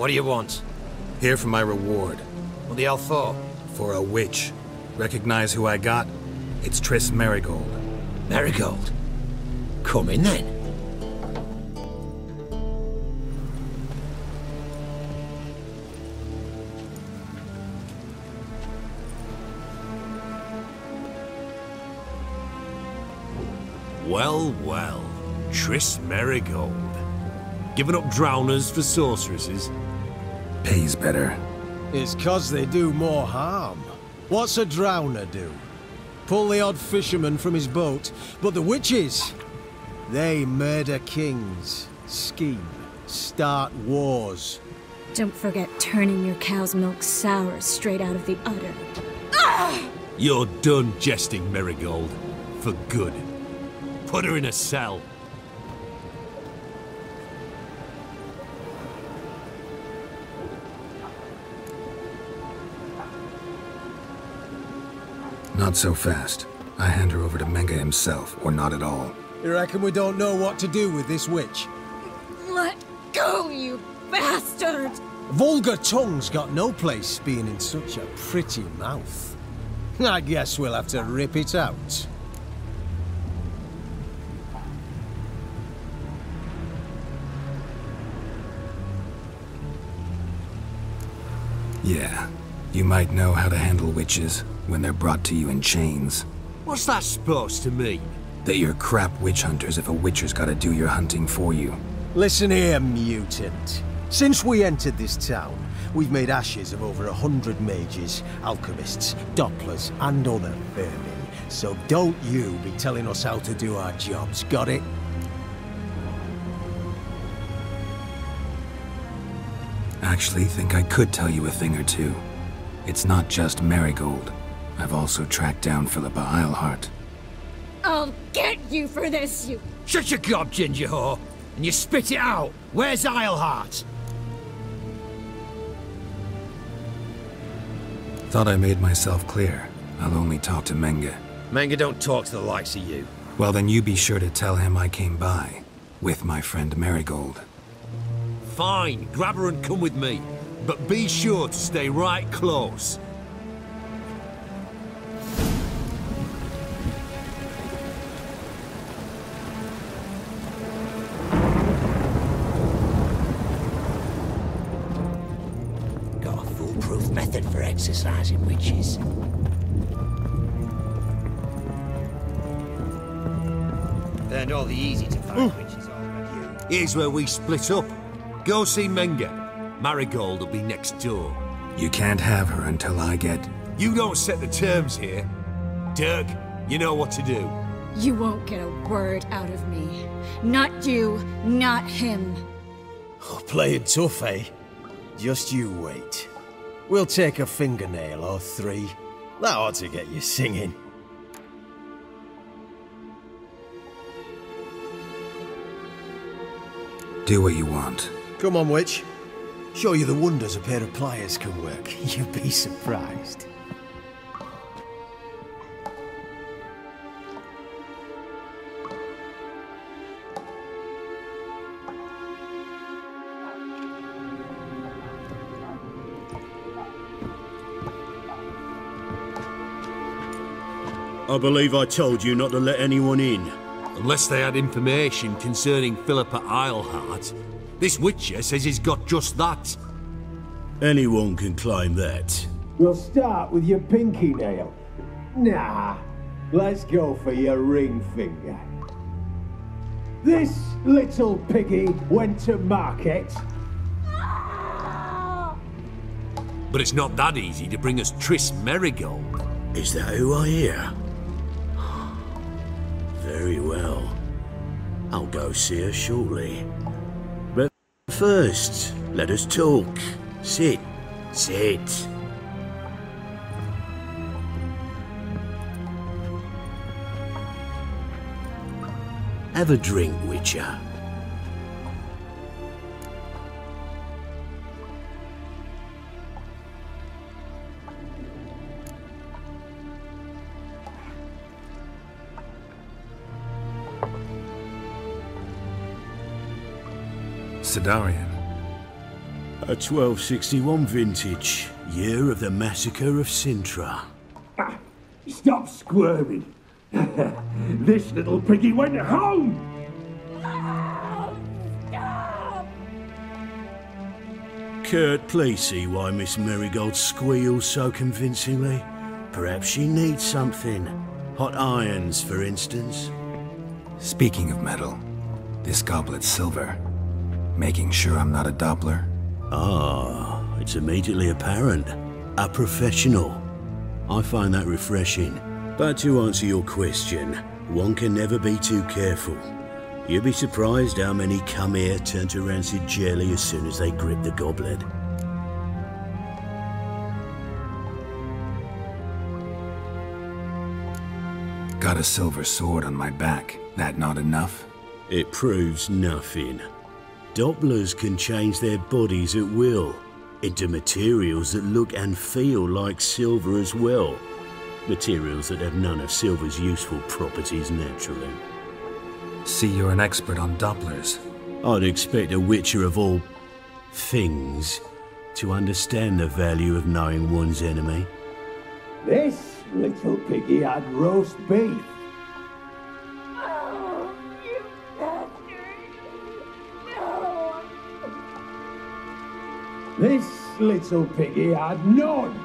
What do you want? Here for my reward. What the hell for? For a witch. Recognize who I got? It's Triss Merigold. Merigold? Come in then. Well, well. Triss Merigold. Giving up drowners for sorceresses? Pays better. It's 'cause they do more harm. What's a drowner do? Pull the odd fisherman from his boat, but the witches, they murder kings, scheme, start wars. Don't forget turning your cow's milk sour straight out of the udder. Ah! You're done jesting, Merigold. For good. Put her in a cell. Not so fast. I hand her over to Menge himself, or not at all. You reckon we don't know what to do with this witch? Let go, you bastard! Vulgar tongue's got no place being in such a pretty mouth. I guess we'll have to rip it out. Yeah. You might know how to handle witches when they're brought to you in chains. What's that supposed to mean? That you're crap witch hunters if a witcher's gotta do your hunting for you. Listen here, mutant. Since we entered this town, we've made ashes of over 100 mages, alchemists, dopplers, and other vermin. So don't you be telling us how to do our jobs, got it? Actually think I could tell you a thing or two. It's not just Merigold. I've also tracked down Philippa Eilhart. I'll get you for this, you... Shut your gob, ginger whore, and you spit it out. Where's Eilhart? Thought I made myself clear. I'll only talk to Menge. Menge don't talk to the likes of you. Well, then you be sure to tell him I came by. With my friend Merigold. Fine, grab her and come with me. But be sure to stay right close. Got a foolproof method for exercising witches. Learned all the easy to find witches already. Here's where we split up. Go see Menge. Merigold will be next door. You can't have her until I get... You don't set the terms here. Dirk, you know what to do. You won't get a word out of me. Not you, not him. Oh, playing tough, eh? Just you wait. We'll take a fingernail or three. That ought to get you singing. Do what you want. Come on, witch. Show you the wonders a pair of pliers can work. You'd be surprised. I believe I told you not to let anyone in. Unless they had information concerning Philippa Eilhart. This Witcher says he's got just that. Anyone can claim that. We'll start with your pinky nail. Nah, let's go for your ring finger. This little piggy went to market. But it's not that easy to bring us Triss Merigold. Is that who I hear? Very well. I'll go see her shortly. But first, let us talk. Sit. Sit. Have a drink, Witcher. Sidarian. A 1261 vintage, year of the massacre of Sintra. Stop squirming. This little piggy went home. Kurt, please see why Miss Merigold squeals so convincingly. Perhaps she needs something. Hot irons, for instance. Speaking of metal, this goblet's silver. Making sure I'm not a Doppler? Ah, it's immediately apparent. A professional. I find that refreshing. But to answer your question, one can never be too careful. You'll be surprised how many come here turn to rancid jelly as soon as they grip the goblet. Got a silver sword on my back. That not enough? It proves nothing. Dopplers can change their bodies at will, into materials that look and feel like silver as well. Materials that have none of silver's useful properties naturally. See, you're an expert on Dopplers. I'd expect a witcher of all things to understand the value of knowing one's enemy. This little piggy had roast beef. Oh, you bastard! No! This little piggy had none.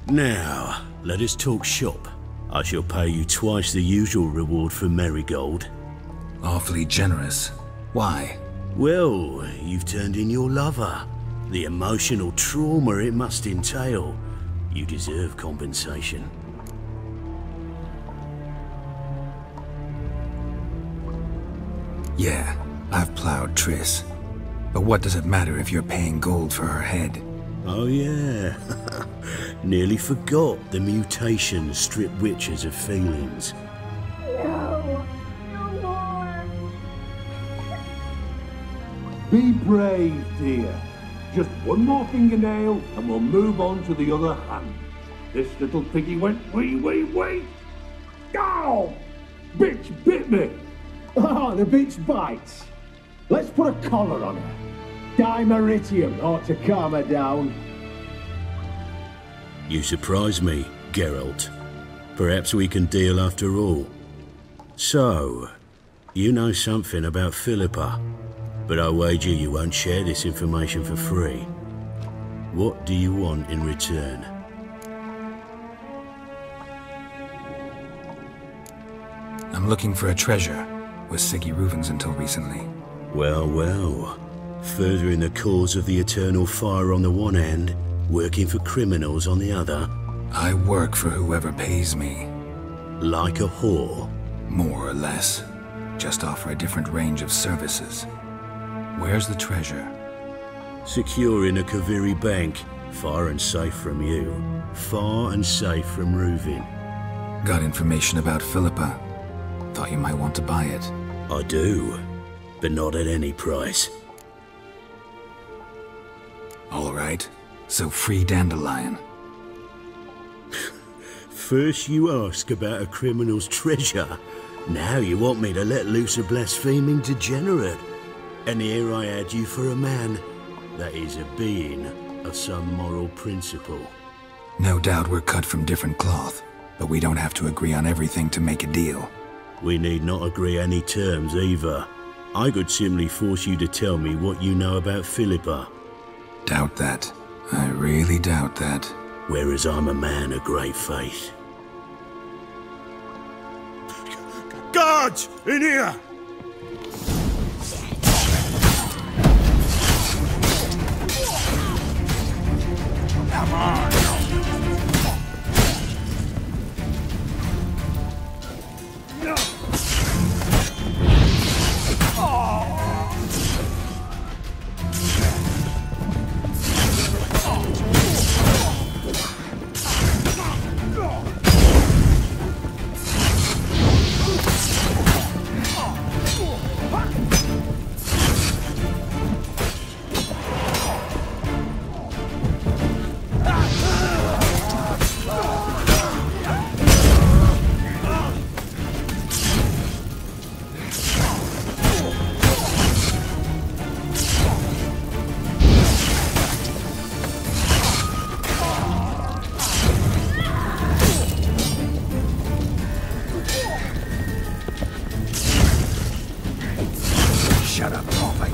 Now, let us talk shop. I shall pay you twice the usual reward for Merigold. Awfully generous. Why? Well, you've turned in your lover. The emotional trauma it must entail. You deserve compensation. Yeah, I've plowed Triss. But what does it matter if you're paying gold for her head? Oh yeah. Nearly forgot the mutations strip witches of feelings. No! No more! Be brave, dear. Just one more fingernail and we'll move on to the other hand. This little piggy went wee. Ow! Bitch bit me! Oh, the bitch bites. Let's put a collar on her. Dimeritium ought to calm her down. You surprise me, Geralt. Perhaps we can deal after all. So, you know something about Philippa, but I wager you won't share this information for free. What do you want in return? I'm looking for a treasure. Was Siggy Reuven's until recently. Well, well. Furthering the cause of the eternal fire on the one hand, working for criminals on the other. I work for whoever pays me. Like a whore? More or less. Just offer a different range of services. Where's the treasure? Secure in a Kaviri bank, far and safe from you. Far and safe from Reuven. Got information about Philippa. Thought you might want to buy it. I do, but not at any price. All right. So free Dandelion. First you ask about a criminal's treasure. Now you want me to let loose a blaspheming degenerate. And here I add you for a man that is a being of some moral principle. No doubt we're cut from different cloth, but we don't have to agree on everything to make a deal. We need not agree any terms either. I could simply force you to tell me what you know about Philippa. Doubt that. I really doubt that. Whereas I'm a man of great faith. Guards! In here! Come on! No! Shut up, all right.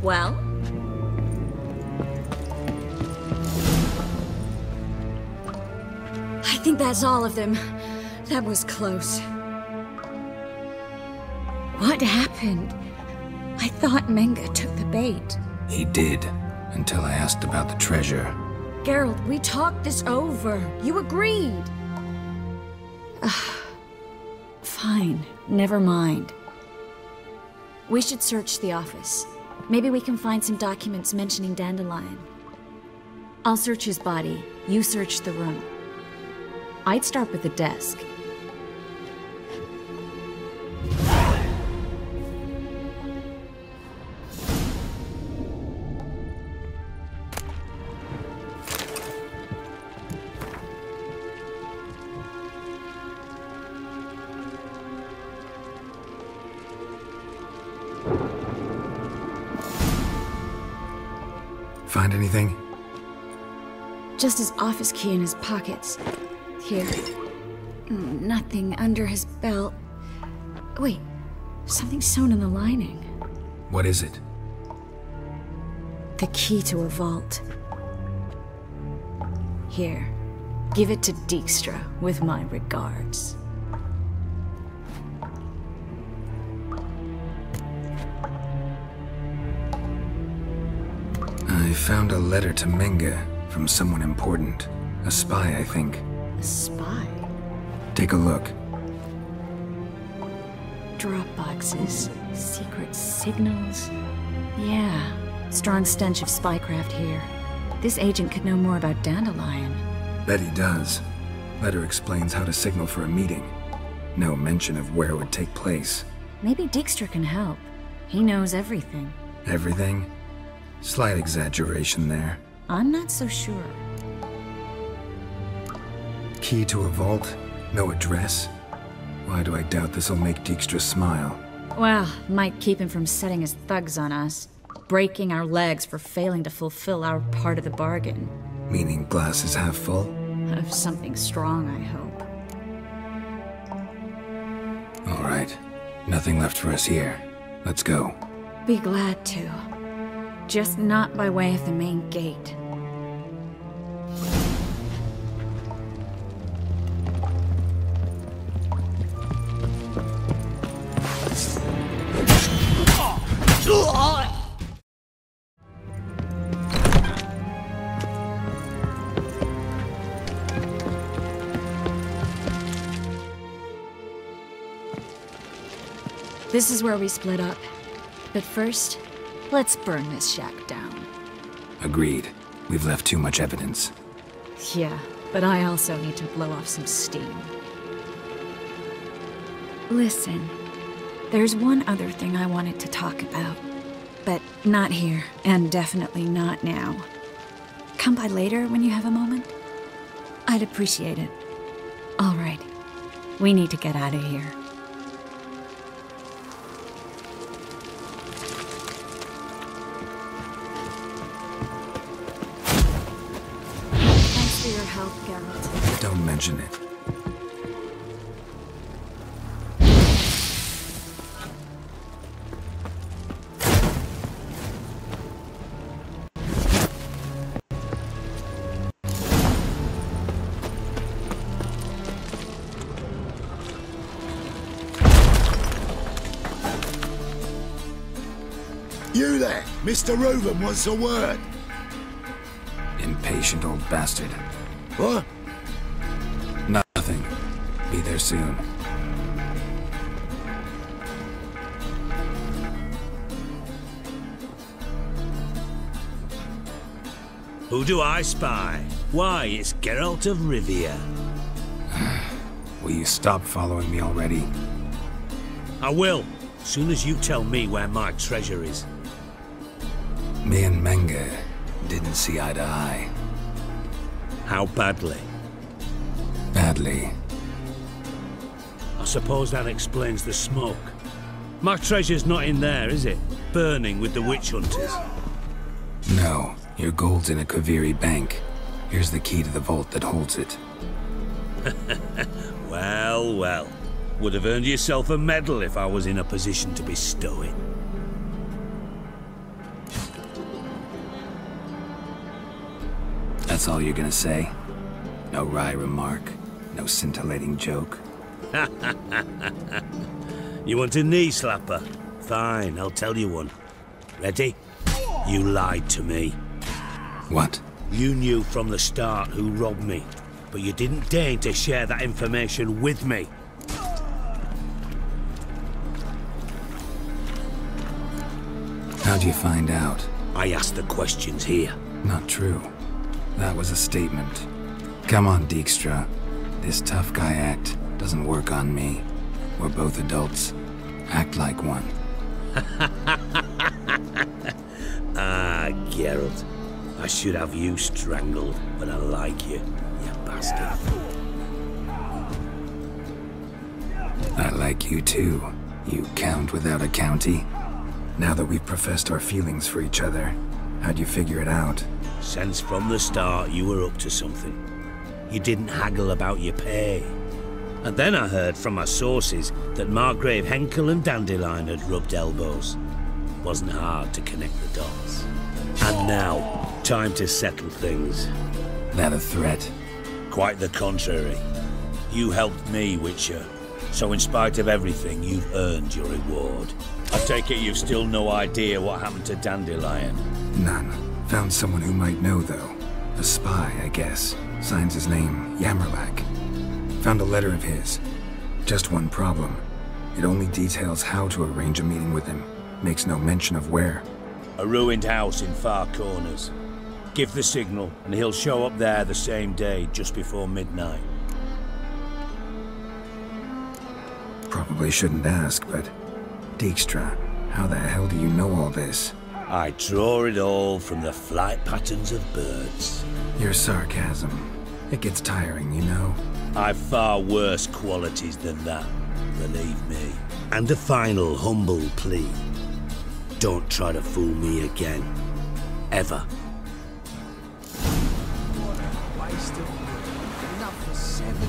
Well? I think that's all of them. That was close. What happened? I thought Menge took the bait. He did, until I asked about the treasure. Geralt, we talked this over. You agreed. Fine, never mind. We should search the office. Maybe we can find some documents mentioning Dandelion. I'll search his body. You search the room. I'd start with the desk. Find anything? Just his office key in his pockets. Here. Nothing under his belt. Wait, something sewn in the lining. What is it? The key to a vault. Here, give it to Dijkstra with my regards. I found a letter to Menge from someone important. A spy, I think. A spy? Take a look. Drop boxes, secret signals. Yeah, strong stench of spycraft here. This agent could know more about Dandelion. Bet he does. Letter explains how to signal for a meeting. No mention of where it would take place. Maybe Dijkstra can help. He knows everything. Everything? Slight exaggeration there. I'm not so sure. Key to a vault? No address? Why do I doubt this'll make Dijkstra smile? Well, might keep him from setting his thugs on us. Breaking our legs for failing to fulfill our part of the bargain. Meaning glass is half full? Of something strong, I hope. All right. Nothing left for us here. Let's go. Be glad to. Just not by way of the main gate. This is where we split up. But first, let's burn this shack down. Agreed. We've left too much evidence. Yeah, but I also need to blow off some steam. Listen, there's one other thing I wanted to talk about. But not here, and definitely not now. Come by later when you have a moment? I'd appreciate it. All right. We need to get out of here. Thanks for your help, Geralt. Don't mention it. You there! Mr. Reuven wants a word. Impatient old bastard. What? Nothing. Be there soon. Who do I spy? Why, it's Geralt of Rivia. Will you stop following me already? I will, as soon as you tell me where my treasure is. Me and Menge didn't see eye to eye. How badly? Badly. I suppose that explains the smoke. My treasure's not in there, is it? Burning with the Witch Hunters. No, your gold's in a Kaviri bank. Here's the key to the vault that holds it. Well, well. Would have earned yourself a medal if I was in a position to bestow it. That's all you're gonna say? No wry remark? No scintillating joke? You want a knee slapper? Fine, I'll tell you one. Ready? You lied to me. What? You knew from the start who robbed me, but you didn't deign to share that information with me. How'd you find out? I asked the questions here. Not true. That was a statement. Come on, Dijkstra. This tough guy act doesn't work on me. We're both adults. Act like one. Ah, Geralt. I should have you strangled, but I like you, you bastard. I like you too, you count without a county. Now that we've professed our feelings for each other, how'd you figure it out? Since from the start you were up to something. You didn't haggle about your pay. And then I heard from my sources that Margrave Henkel and Dandelion had rubbed elbows. Wasn't hard to connect the dots. And now, time to settle things. That a threat? Quite the contrary. You helped me, Witcher. So in spite of everything, you've earned your reward. I take it you've still no idea what happened to Dandelion? None. Found someone who might know, though. A spy, I guess. Signs his name, Yamerlak. Found a letter of his. Just one problem. It only details how to arrange a meeting with him. Makes no mention of where. A ruined house in Far Corners. Give the signal, and he'll show up there the same day, just before midnight. Probably shouldn't ask, but... Dijkstra, how the hell do you know all this? I draw it all from the flight patterns of birds. Your sarcasm. It gets tiring, you know. I've far worse qualities than that, believe me. And a final humble plea. Don't try to fool me again. Ever. What a waste of wood. Enough for 7